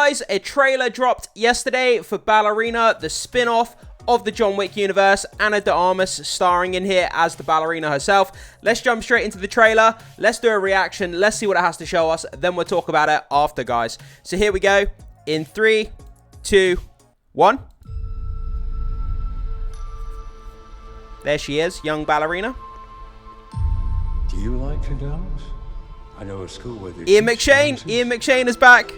guys, a trailer dropped yesterday for Ballerina, the spin-off of the John Wick universe. Ana de Armas starring in here as the ballerina herself. Let's jump straight into the trailer. Let's do a reaction. Let's see what it has to show us. Then we'll talk about it after, guys. So here we go. In 3, 2, 1. There she is, young ballerina. Do you like to dance? I know a school where Ian McShane. Ian McShane is back.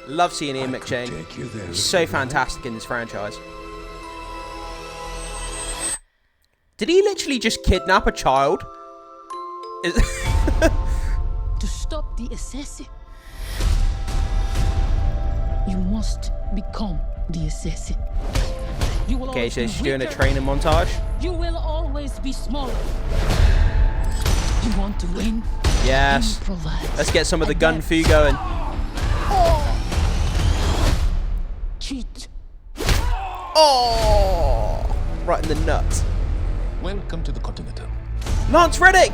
Love seeing Ian McShane. He's so fantastic in this franchise. Did he literally just kidnap a child? To stop the assassin, you must become the assassin. You will Okay, so always she's be doing a weaker. training montage. You will always be smaller. You want to win? Yes. Improvise. Let's get some of the gun fu going. Cheat. Oh! Right in the nuts. Welcome to the Continental. Lance Reddick!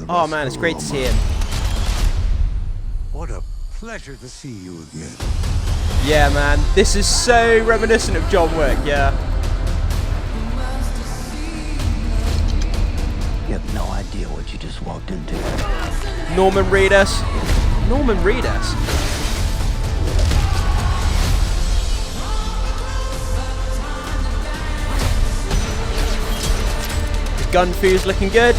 Oh man, it's great to see him. What a pleasure to see you again. Yeah, man. This is so reminiscent of John Wick, yeah. You have no idea what you just walked into. Norman Reedus. Norman Reedus. The gun fu's looking good.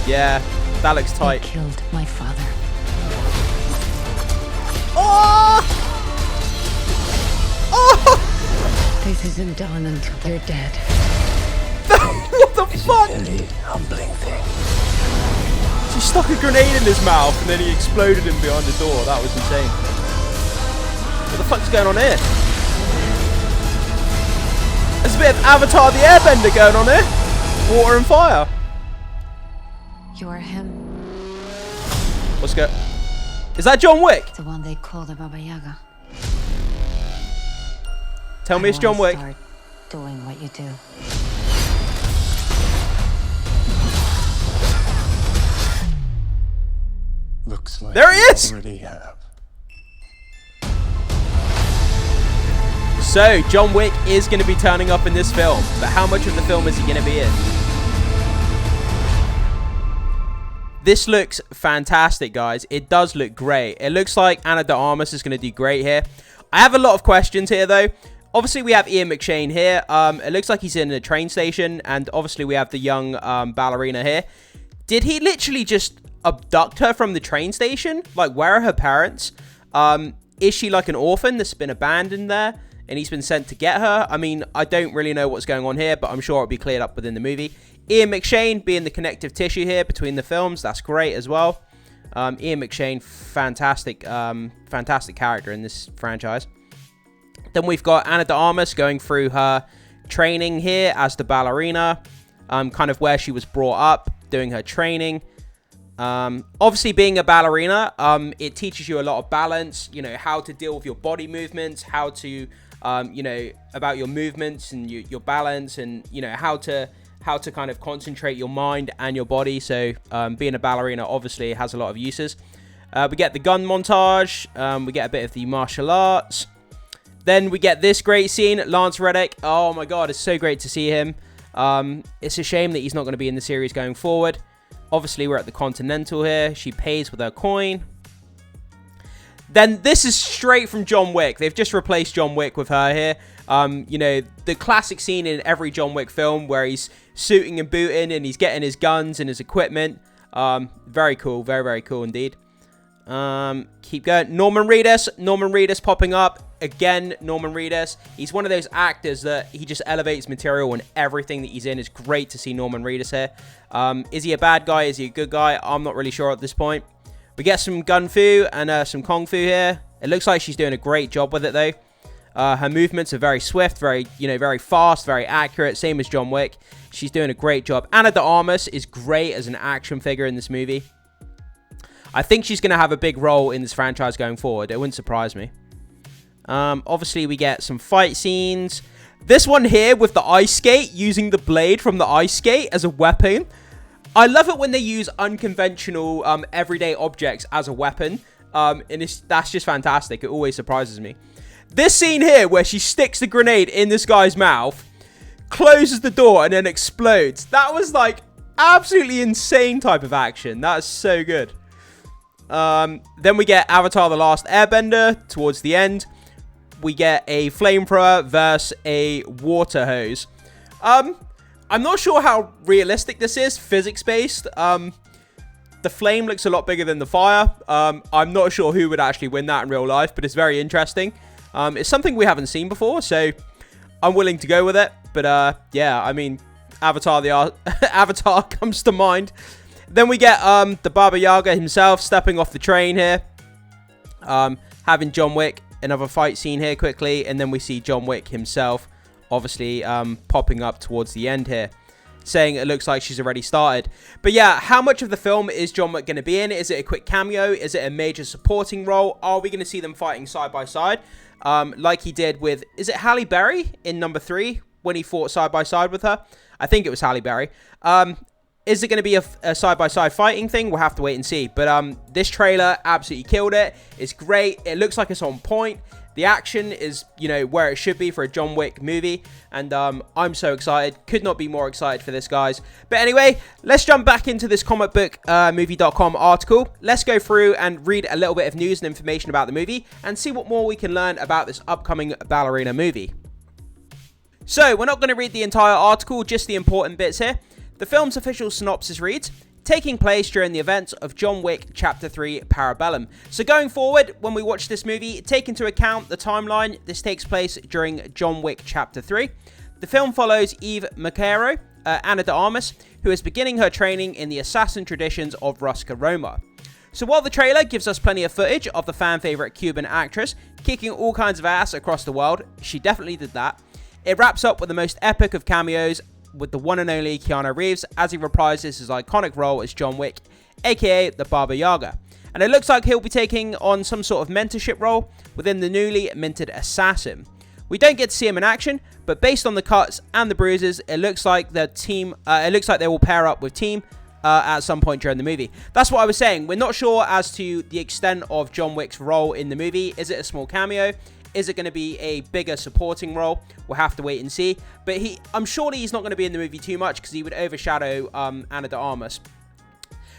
Yeah, that looks I tight. killed my father. Oh! Oh! This isn't done until they're dead. What the fuck? Very humbling thing. She stuck a grenade in his mouth and then he exploded him behind the door. That was insane. What the fuck's going on here? There's a bit of Avatar the Airbender going on here. Water and fire. You're him, What's go? Is that John Wick? the one they call the Baba Yaga. Tell me it's John Wick. Start doing what you do. Looks like There he you is! already have. So, John Wick is going to be turning up in this film, but how much of the film is he going to be in? This looks fantastic, guys. It does look great. It looks like Ana de Armas is going to do great here. I have a lot of questions here, though. Obviously, we have Ian McShane here. It looks like he's in a train station, and obviously, we have the young ballerina here. Did he literally just abduct her from the train station? Like, where are her parents? Is she like an orphan that's been abandoned there? And he's been sent to get her. I mean, I don't really know what's going on here, but I'm sure it'll be cleared up within the movie. Ian McShane being the connective tissue here between the films. That's great as well. Ian McShane, fantastic, fantastic character in this franchise. Then we've got Ana de Armas going through her training here as the ballerina. Kind of where she was brought up, doing her training. Obviously, being a ballerina, it teaches you a lot of balance. You know, how to deal with your body movements, how to, you know, about your movements and your balance, and you know how to kind of concentrate your mind and your body. So, being a ballerina obviously has a lot of uses. We get the gun montage. We get a bit of the martial arts. Then we get this great scene, Lance Reddick. Oh my god, it's so great to see him. It's a shame that he's not going to be in the series going forward. Obviously, we're at the Continental here. She pays with her coin. Then this is straight from John Wick. They've just replaced John Wick with her here. You know, the classic scene in every John Wick film where he's suiting and booting and he's getting his guns and his equipment. Very cool. Very, very cool indeed. Keep going. Norman Reedus. Norman Reedus popping up. Again, Norman Reedus. He's one of those actors that he just elevates material and everything that he's in. It's great to see Norman Reedus here. Is he a bad guy? Is he a good guy? I'm not really sure at this point. We get some gun fu and some kung fu here. It looks like she's doing a great job with it though. Her movements are very swift, very fast, very accurate. Same as John Wick. She's doing a great job. Ana de Armas is great as an action figure in this movie. I think she's going to have a big role in this franchise going forward. It wouldn't surprise me. Obviously, we get some fight scenes. This one here with the ice skate, using the blade from the ice skate as a weapon. I love it when they use unconventional, everyday objects as a weapon. And that's just fantastic. It always surprises me. This scene here where she sticks the grenade in this guy's mouth, closes the door, and then explodes. That was like absolutely insane type of action. That's so good. Then we get Avatar The Last Airbender towards the end. We get a flamethrower versus a water hose. I'm not sure how realistic this is, physics-based. The flame looks a lot bigger than the fire. I'm not sure who would actually win that in real life, but it's very interesting. It's something we haven't seen before, so I'm willing to go with it. But yeah, I mean, Avatar comes to mind. Then we get the Baba Yaga himself stepping off the train here. Having John Wick, another fight scene here quickly. And then we see John Wick himself, obviously popping up towards the end here, saying it looks like she's already started. But yeah, how much of the film is John Wick going to be in? Is it a quick cameo? Is it a major supporting role? Are we going to see them fighting side by side? Like he did with, is it Halle Berry in number 3 when he fought side by side with her? I think it was Halle Berry. Is it going to be a side-by-side fighting thing? We'll have to wait and see. But this trailer absolutely killed it. It's great. It looks like it's on point. The action is, you know, where it should be for a John Wick movie. And I'm so excited. Could not be more excited for this, guys. But anyway, let's jump back into this comicbookmovie.com article. Let's go through and read a little bit of news and information about the movie and see what more we can learn about this upcoming Ballerina movie. So, we're not going to read the entire article, just the important bits here. The film's official synopsis reads, taking place during the events of John Wick Chapter 3 Parabellum. So going forward, when we watch this movie, take into account the timeline, this takes place during John Wick Chapter 3. The film follows Eve Macaro, Ana de Armas, who is beginning her training in the assassin traditions of Ruska Roma. So while the trailer gives us plenty of footage of the fan favourite Cuban actress kicking all kinds of ass across the world, she definitely did that, it wraps up with the most epic of cameos with the one and only Keanu Reeves as he reprises his iconic role as John Wick, aka the Baba Yaga. And it looks like he'll be taking on some sort of mentorship role within the newly minted assassin. We don't get to see him in action, but based on the cuts and the bruises, it looks like the team. It looks like they will pair up with Team at some point during the movie. That's what I was saying. We're not sure as to the extent of John Wick's role in the movie. Is it a small cameo? Is it going to be a bigger supporting role? We'll have to wait and see. But I'm sure he's not going to be in the movie too much because he would overshadow Ana de Armas.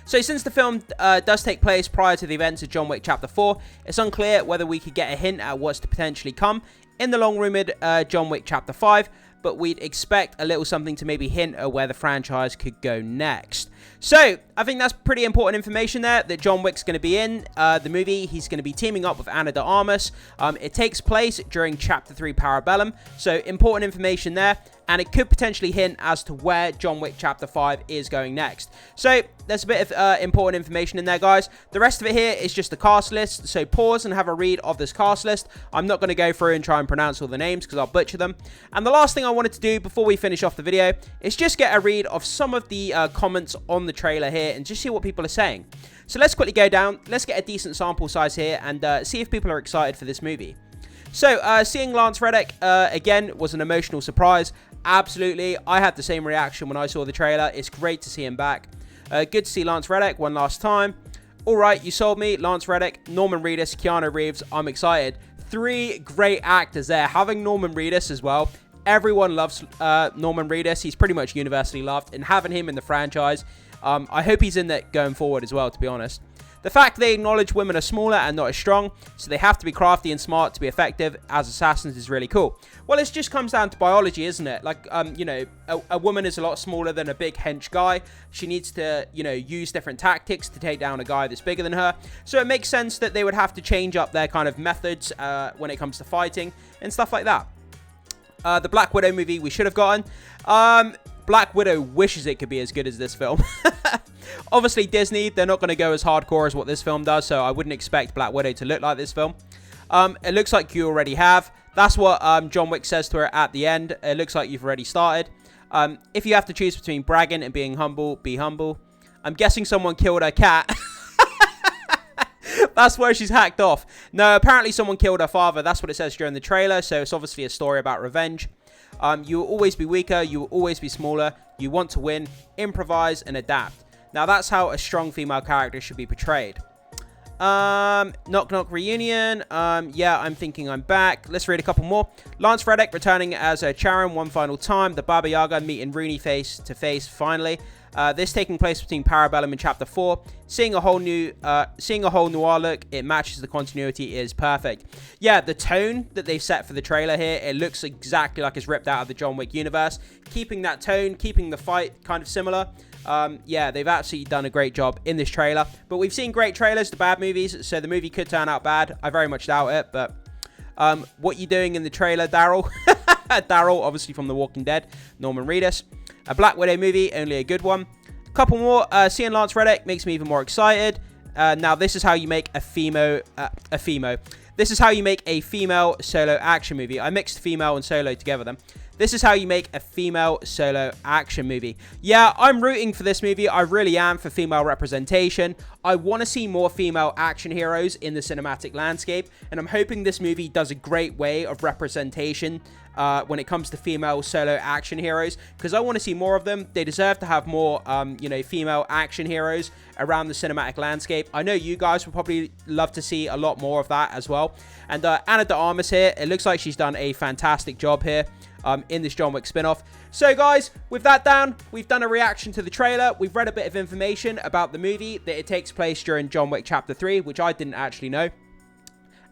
So since the film does take place prior to the events of John Wick Chapter 4, it's unclear whether we could get a hint at what's to potentially come in the long-rumored John Wick Chapter 5, but we'd expect a little something to maybe hint at where the franchise could go next. So, I think that's pretty important information there, that John Wick's going to be in the movie. He's going to be teaming up with Ana de Armas. It takes place during Chapter 3 Parabellum, so important information there, and it could potentially hint as to where John Wick Chapter 5 is going next. So, there's a bit of important information in there, guys. The rest of it here is just the cast list, so pause and have a read of this cast list. I'm not going to go through and try and pronounce all the names because I'll butcher them. And the last thing I wanted to do before we finish off the video is just get a read of some of the comments on the trailer here and just see what people are saying. So let's quickly go down, let's get a decent sample size here and see if people are excited for this movie. So seeing Lance Reddick again was an emotional surprise. Absolutely, I had the same reaction when I saw the trailer. It's great to see him back. Good to see Lance Reddick one last time. Alright, you sold me. Lance Reddick, Norman Reedus, Keanu Reeves. I'm excited. 3 great actors there. Having Norman Reedus as well. Everyone loves Norman Reedus. He's pretty much universally loved. And having him in the franchise, I hope he's in that going forward as well, to be honest. The fact they acknowledge women are smaller and not as strong, so they have to be crafty and smart to be effective as assassins is really cool. Well, it just comes down to biology, isn't it? Like, you know, a woman is a lot smaller than a big hench guy. She needs to, you know, use different tactics to take down a guy that's bigger than her. So it makes sense that they would have to change up their kind of methods when it comes to fighting and stuff like that. The Black Widow movie we should have gotten. Black Widow wishes it could be as good as this film. Obviously, Disney, they're not going to go as hardcore as what this film does, so I wouldn't expect Black Widow to look like this film. It looks like you already have. That's what John Wick says to her at the end. It looks like you've already started. If you have to choose between bragging and being humble, be humble. I'm guessing someone killed her cat. That's where she's hacked off. No, apparently someone killed her father. That's what it says during the trailer, so it's obviously a story about revenge. You will always be weaker. You will always be smaller. You want to win, improvise, and adapt. Now, that's how a strong female character should be portrayed. Knock Knock Reunion. Yeah, I'm thinking I'm back. Let's read a couple more. Lance Reddick returning as Charon one final time. The Baba Yaga meeting Rooney face to face finally. This taking place between Parabellum and Chapter 4. Seeing a whole noir look, it matches the continuity, is perfect. Yeah, the tone that they've set for the trailer here, it looks exactly like it's ripped out of the John Wick universe. Keeping that tone, keeping the fight kind of similar. Yeah, they've absolutely done a great job in this trailer. But we've seen great trailers to bad movies, so the movie could turn out bad. I very much doubt it, but what you doing in the trailer, Daryl? Daryl, obviously from The Walking Dead, Norman Reedus. A Black Widow movie, only a good one. A couple more. Seeing Lance Reddick makes me even more excited. Now, this is how you make This is how you make a female solo action movie. I mixed female and solo together then. This is how you make a female solo action movie. Yeah, I'm rooting for this movie. I really am, for female representation. I want to see more female action heroes in the cinematic landscape. And I'm hoping this movie does a great way of representation when it comes to female solo action heroes. Because I want to see more of them. They deserve to have more, female action heroes around the cinematic landscape. I know you guys would probably love to see a lot more of that as well. And Ana de Armas here, it looks like she's done a fantastic job here. In this John Wick spin-off. So guys, with that down, we've done a reaction to the trailer. We've read a bit of information about the movie, that it takes place during John Wick Chapter 3, which I didn't actually know.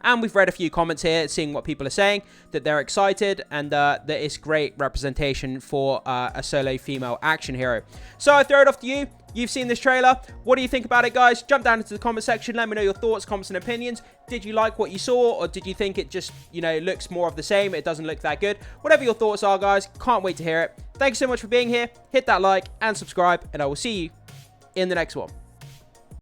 And we've read a few comments here, seeing what people are saying, that they're excited, and that it's great representation for a solo female action hero. So I throw it off to you. You've seen this trailer. What do you think about it, guys? Jump down into the comment section. Let me know your thoughts, comments, and opinions. Did you like what you saw, or did you think it just, looks more of the same? It doesn't look that good. Whatever your thoughts are, guys, can't wait to hear it. Thanks so much for being here. Hit that like and subscribe, and I will see you in the next one.